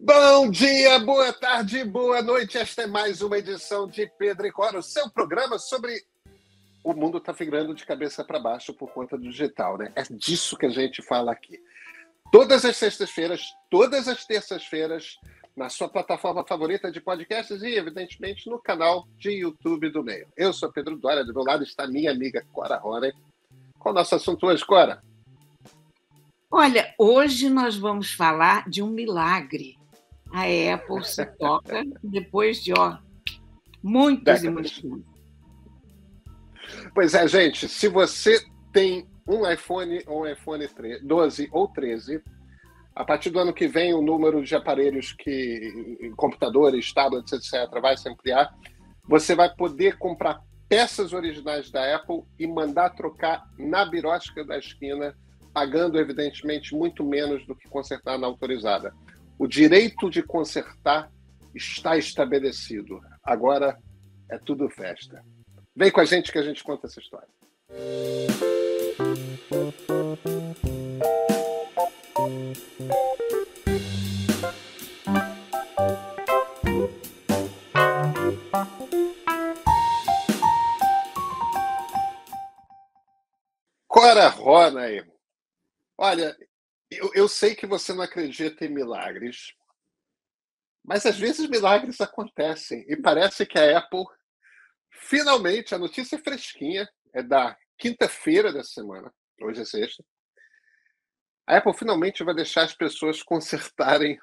Bom dia, boa tarde, boa noite. Esta é mais uma edição de Pedro e Cora, o seu programa sobre... O mundo está virando de cabeça para baixo por conta do digital, né? É disso que a gente fala aqui. Todas as sextas-feiras, todas as terças-feiras, na sua plataforma favorita de podcasts e, evidentemente, no canal de YouTube do Meio. Eu sou Pedro Dória, do meu lado está minha amiga Cora Ronen. Qual é o nosso assunto hoje, Cora? Olha, hoje nós vamos falar de um milagre. A Apple se toca depois de muitos e muitos anos. Pois é, gente, se você tem um iPhone ou um iPhone 12 ou 13, a partir do ano que vem o número de aparelhos computadores, tablets, etc., vai se ampliar. Você vai poder comprar peças originais da Apple e mandar trocar na birosca da esquina, pagando, evidentemente, muito menos do que consertar na autorizada. O direito de consertar está estabelecido. Agora é tudo festa. Vem com a gente que a gente conta essa história. Cora Ronen, olha, eu sei que você não acredita em milagres, mas às vezes milagres acontecem e parece que a Apple, finalmente, a notícia é fresquinha, é da quinta-feira dessa semana, hoje é sexta, a Apple finalmente vai deixar as pessoas consertarem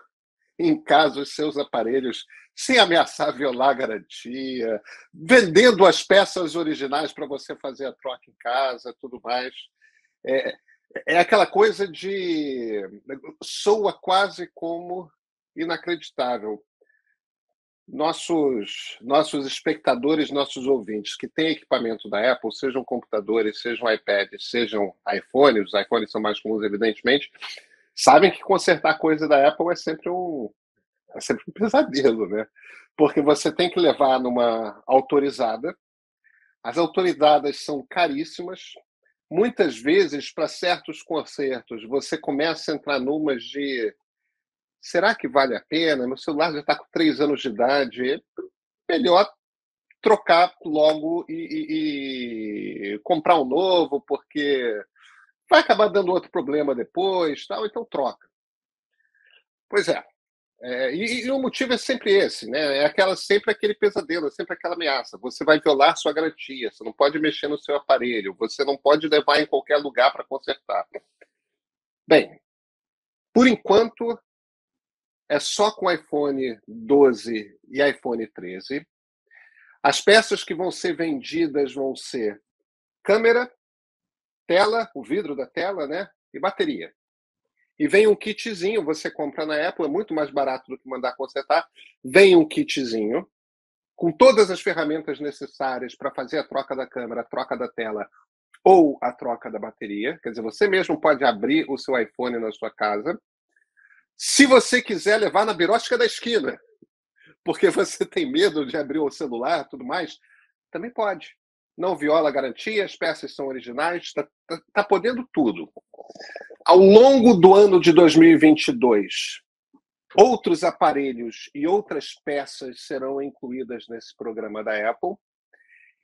em casa os seus aparelhos sem ameaçar violar a garantia, vendendo as peças originais para você fazer a troca em casa, tudo mais. É aquela coisa de... soa quase como inacreditável. Nossos espectadores, nossos ouvintes que têm equipamento da Apple, sejam computadores, sejam iPads, sejam iPhones, os iPhones são mais comuns, evidentemente, sabem que consertar coisa da Apple é sempre um pesadelo, né? Porque você tem que levar numa autorizada, as autorizadas são caríssimas, muitas vezes, para certos consertos, você começa a entrar numas de será que vale a pena? Meu celular já está com 3 anos de idade, é melhor trocar logo e comprar um novo, porque vai acabar dando outro problema depois, tal, então troca. Pois é. E o motivo é sempre esse, né? Sempre aquele pesadelo, é sempre aquela ameaça. Você vai violar sua garantia, você não pode mexer no seu aparelho, você não pode levar em qualquer lugar para consertar. Bem, por enquanto, é só com iPhone 12 e iPhone 13. As peças que vão ser vendidas vão ser câmera, tela, o vidro da tela, né? E bateria. E vem um kitzinho, você compra na Apple, é muito mais barato do que mandar consertar. Vem um kitzinho com todas as ferramentas necessárias para fazer a troca da câmera, a troca da tela ou a troca da bateria. Quer dizer, você mesmo pode abrir o seu iPhone na sua casa. Se você quiser levar na birosca da esquina, porque você tem medo de abrir o celular e tudo mais, também pode. Não viola a garantia, as peças são originais, está podendo tudo. Ao longo do ano de 2022, outros aparelhos e outras peças serão incluídas nesse programa da Apple.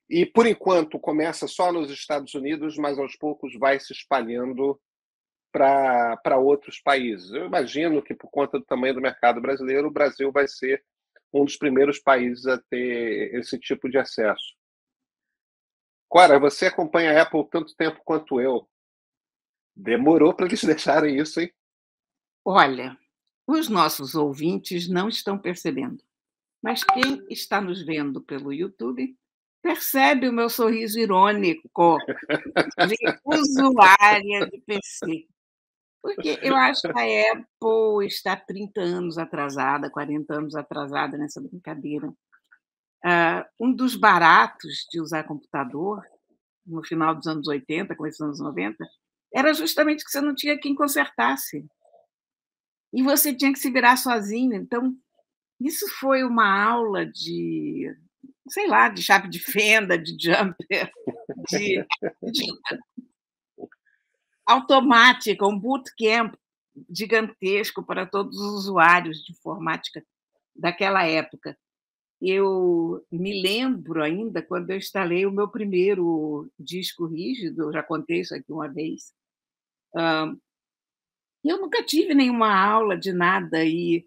E, por enquanto, começa só nos Estados Unidos, mas aos poucos vai se espalhando para outros países. Eu imagino que, por conta do tamanho do mercado brasileiro, o Brasil vai ser um dos primeiros países a ter esse tipo de acesso. Cora, você acompanha a Apple tanto tempo quanto eu. Demorou para eles deixarem isso, hein? Olha, os nossos ouvintes não estão percebendo, mas quem está nos vendo pelo YouTube percebe o meu sorriso irônico de usuária de PC. Porque eu acho que a Apple está 30 anos atrasada, 40 anos atrasada nessa brincadeira. Um dos baratos de usar computador, no final dos anos 80, começo dos anos 90, era justamente que você não tinha quem consertasse. E você tinha que se virar sozinho. Então, isso foi uma aula de, sei lá, de chave de fenda, de jumper, de automática, um bootcamp gigantesco para todos os usuários de informática daquela época. Eu me lembro ainda quando eu instalei o meu primeiro disco rígido, eu já contei isso aqui uma vez. Eu nunca tive nenhuma aula de nada e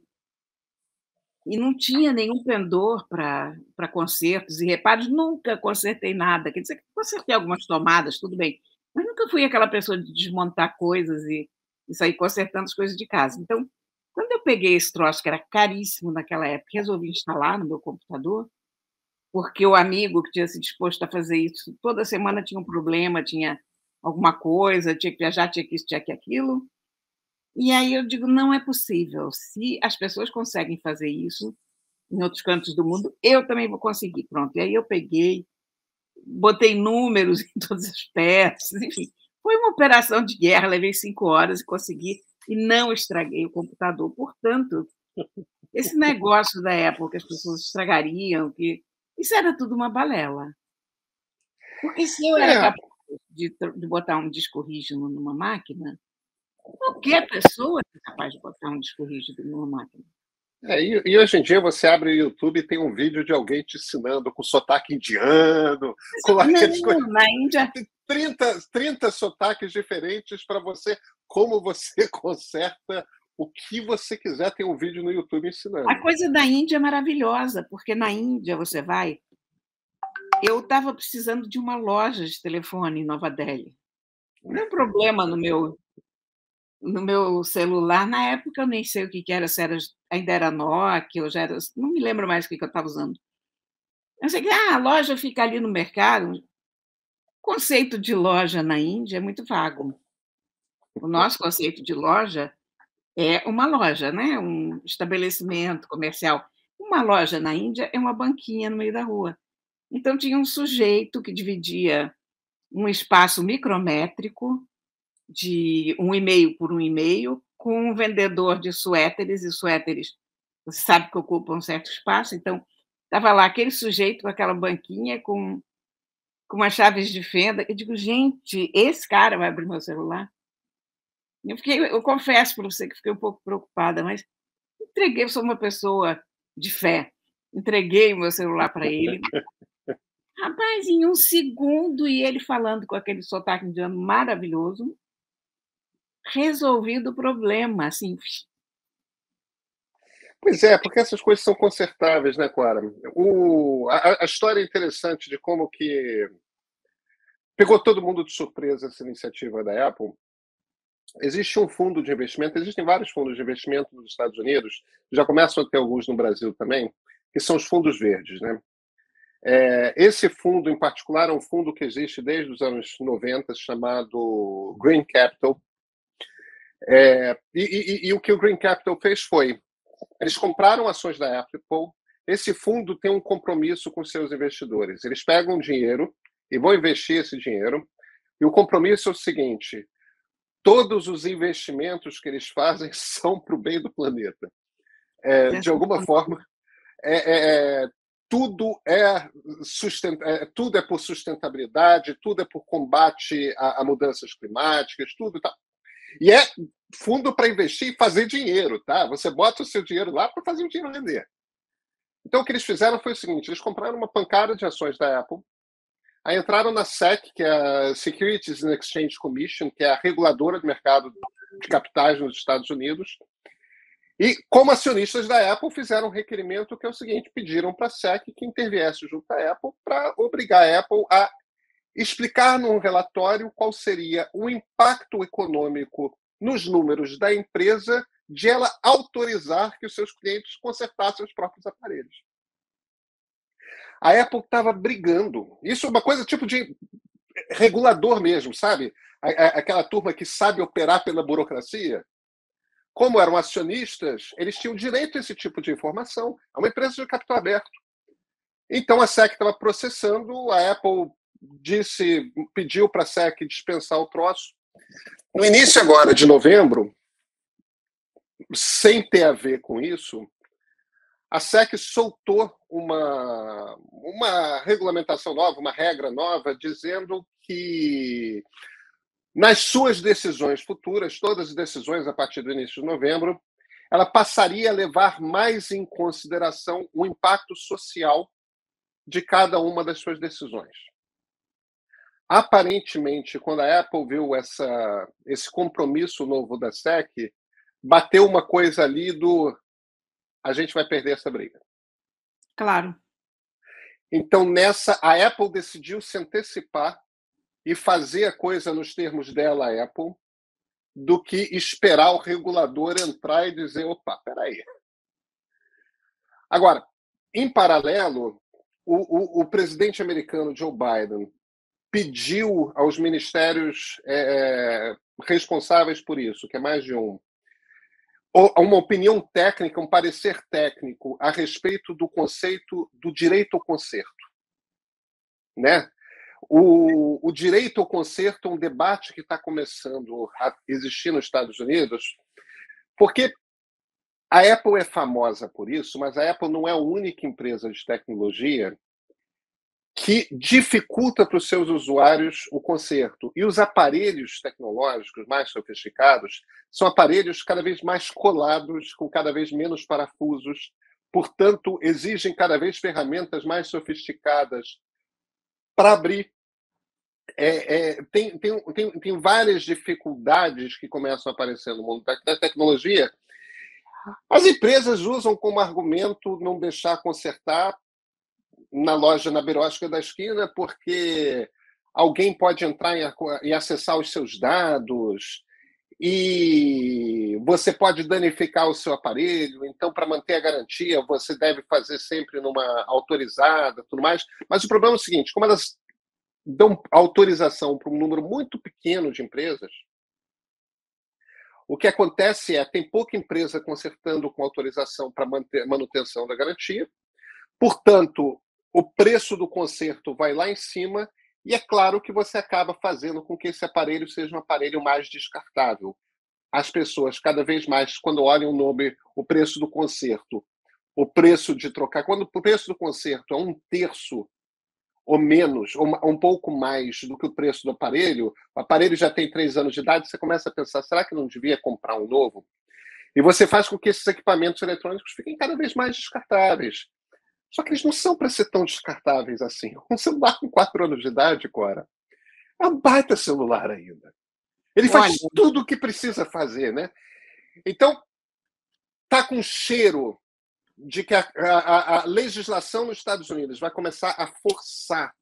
não tinha nenhum pendor para concertos e reparos, nunca consertei nada. Quer dizer, consertei algumas tomadas, tudo bem, mas nunca fui aquela pessoa de desmontar coisas e sair consertando as coisas de casa. Então, quando eu peguei esse troço, que era caríssimo naquela época, resolvi instalar no meu computador, porque o amigo que tinha se disposto a fazer isso toda semana tinha um problema, tinha alguma coisa, tinha que viajar, tinha que isso, tinha que aquilo. E aí eu digo: "Não é possível, se as pessoas conseguem fazer isso em outros cantos do mundo, eu também vou conseguir". Pronto, e aí eu peguei, botei números em todas as peças, enfim, foi uma operação de guerra, levei 5 horas e consegui, e não estraguei o computador. Portanto, esse negócio da Apple que as pessoas estragariam, que isso era tudo uma balela. Porque se eu era É, capaz de botar um disco rígido numa máquina, qualquer pessoa é capaz de botar um disco rígido numa máquina. e hoje em dia você abre o YouTube e tem um vídeo de alguém te ensinando com sotaque indiano, com aquelas Não, coisas, na Índia 30 sotaques diferentes para você, como você conserta o que você quiser, tem um vídeo no YouTube a ensinando. coisa da Índia é maravilhosa, porque na Índia você vai, eu estava precisando de uma loja de telefone em Nova Delhi. Deu um problema no meu celular, na época eu nem sei o que que era, se era ainda era Nokia ou já era, não me lembro mais o que que eu estava usando. Eu sei que, a loja fica ali no mercado. O conceito de loja na Índia é muito vago. O nosso conceito de loja é uma loja, né, um estabelecimento comercial. Uma loja na Índia é uma banquinha no meio da rua. Então tinha um sujeito que dividia um espaço micrométrico de 1,5 por 1,5, com um vendedor de suéteres, e suéteres, você sabe que ocupam um certo espaço, então estava lá aquele sujeito com aquela banquinha com umas chaves de fenda. Eu digo: "Gente, esse cara vai abrir meu celular?". Eu confesso para você que fiquei um pouco preocupada, mas entreguei, eu sou uma pessoa de fé, entreguei o meu celular para ele. Rapaz, em um segundo, e ele falando com aquele sotaque indiano maravilhoso, resolvido o problema, assim. Pois é, porque essas coisas são consertáveis, né, Clara? A história é interessante de como que pegou todo mundo de surpresa essa iniciativa da Apple. Existe um fundo de investimento, existem vários fundos de investimento nos Estados Unidos, já começam a ter alguns no Brasil também, que são os fundos verdes, né? Esse fundo, em particular, é um fundo que existe desde os anos 90, chamado Green Capital. E o que o Green Capital fez foi, eles compraram ações da Apple. Esse fundo tem um compromisso com seus investidores. Eles pegam dinheiro e vão investir esse dinheiro. E o compromisso é o seguinte: todos os investimentos que eles fazem são para o bem do planeta. De alguma forma, é, é, tudo tudo é por sustentabilidade, tudo é por combate a mudanças climáticas, tudo tá. E é fundo para investir e fazer dinheiro, tá? Você bota o seu dinheiro lá para fazer o dinheiro render. Então, o que eles fizeram foi o seguinte: eles compraram uma pancada de ações da Apple, aí entraram na SEC, que é a Securities and Exchange Commission, que é a reguladora do mercado de capitais nos Estados Unidos, e, como acionistas da Apple, fizeram um requerimento que é o seguinte: pediram para a SEC que interviesse junto à Apple para obrigar a Apple a explicar num relatório qual seria o impacto econômico nos números da empresa de ela autorizar que os seus clientes consertassem os próprios aparelhos. A Apple estava brigando. Isso é uma coisa tipo de regulador mesmo, sabe? Aquela turma que sabe operar pela burocracia. Como eram acionistas, eles tinham direito a esse tipo de informação. É uma empresa de capital aberto. Então a SEC estava processando, a Apple pediu para a SEC dispensar o troço. No início agora de novembro, sem ter a ver com isso, a SEC soltou uma regulamentação nova, uma regra nova, dizendo que nas suas decisões futuras, todas as decisões a partir do início de novembro, ela passaria a levar mais em consideração o impacto social de cada uma das suas decisões. Aparentemente, quando a Apple viu esse compromisso novo da SEC, bateu uma coisa ali do a gente vai perder essa briga. Claro. Então, a Apple decidiu se antecipar e fazer a coisa nos termos dela, a Apple, do que esperar o regulador entrar e dizer, opa, peraí. Agora, em paralelo, o presidente americano Joe Biden pediu aos ministérios responsáveis por isso, que é mais de um, uma opinião técnica, um parecer técnico a respeito do conceito do direito ao conserto. Né? O direito ao conserto é um debate que está começando a existir nos Estados Unidos, porque a Apple é famosa por isso, mas a Apple não é a única empresa de tecnologia que dificulta para os seus usuários o conserto. E os aparelhos tecnológicos mais sofisticados são aparelhos cada vez mais colados, com cada vez menos parafusos, portanto, exigem cada vez ferramentas mais sofisticadas para abrir. Tem várias dificuldades que começam a aparecer no mundo da tecnologia. As empresas usam como argumento não deixar consertar na loja, na birosca da esquina, porque alguém pode entrar e acessar os seus dados e você pode danificar o seu aparelho. Então, para manter a garantia, você deve fazer sempre numa autorizada, tudo mais. Mas o problema é o seguinte, como elas dão autorização para um número muito pequeno de empresas, o que acontece tem pouca empresa consertando com autorização para manutenção da garantia, portanto, o preço do conserto vai lá em cima e é claro que você acaba fazendo com que esse aparelho seja um aparelho mais descartável. As pessoas, cada vez mais, quando olham o nome, o preço do conserto, o preço de trocar, quando o preço do conserto é 1/3 ou menos, ou um pouco mais do que o preço do aparelho, o aparelho já tem 3 anos de idade, você começa a pensar, será que não devia comprar um novo? E você faz com que esses equipamentos eletrônicos fiquem cada vez mais descartáveis. Só que eles não são para ser tão descartáveis assim. Um celular com 4 anos de idade, Cora, é um baita celular ainda. Ele faz tudo o que precisa fazer, né? Então, tá com cheiro de que a legislação nos Estados Unidos vai começar a forçar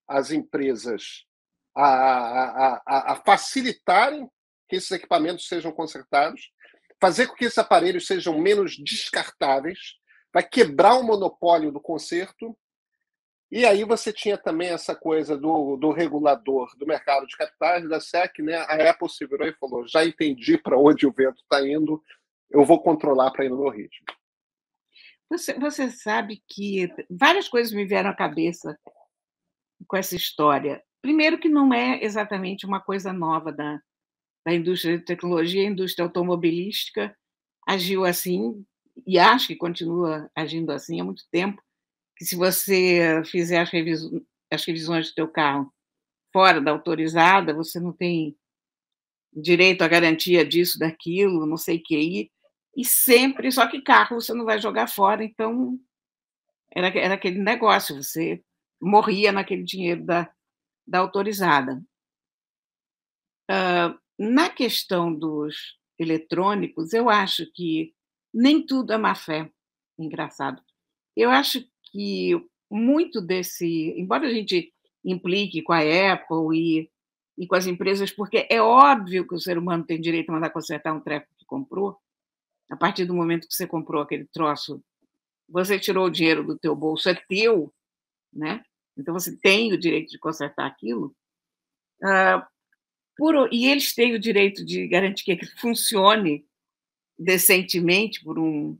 as empresas a facilitarem que esses equipamentos sejam consertados, fazer com que esses aparelhos sejam menos descartáveis, vai quebrar o monopólio do conserto. E aí você tinha também essa coisa do regulador do mercado de capitais, da SEC, né? A Apple se virou e falou, já entendi para onde o vento está indo, eu vou controlar para ir no meu ritmo. Você sabe que várias coisas me vieram à cabeça com essa história. Primeiro que não é exatamente uma coisa nova da indústria de tecnologia, a indústria automobilística agiu assim, e acho que continua agindo assim há muito tempo, que se você fizer as revisões do teu carro fora da autorizada, você não tem direito à garantia disso, daquilo, não sei o que, e sempre, só que carro você não vai jogar fora, então era aquele negócio, você morria naquele dinheiro da autorizada. Na questão dos eletrônicos, eu acho que nem tudo é má fé, engraçado. Eu acho que muito embora a gente implique com a Apple e com as empresas, porque é óbvio que o ser humano tem direito a mandar consertar um treco que comprou, a partir do momento que você comprou aquele troço, você tirou o dinheiro do teu bolso, é teu, né? Então você tem o direito de consertar aquilo. E eles têm o direito de garantir que aquilo funcione decentemente por um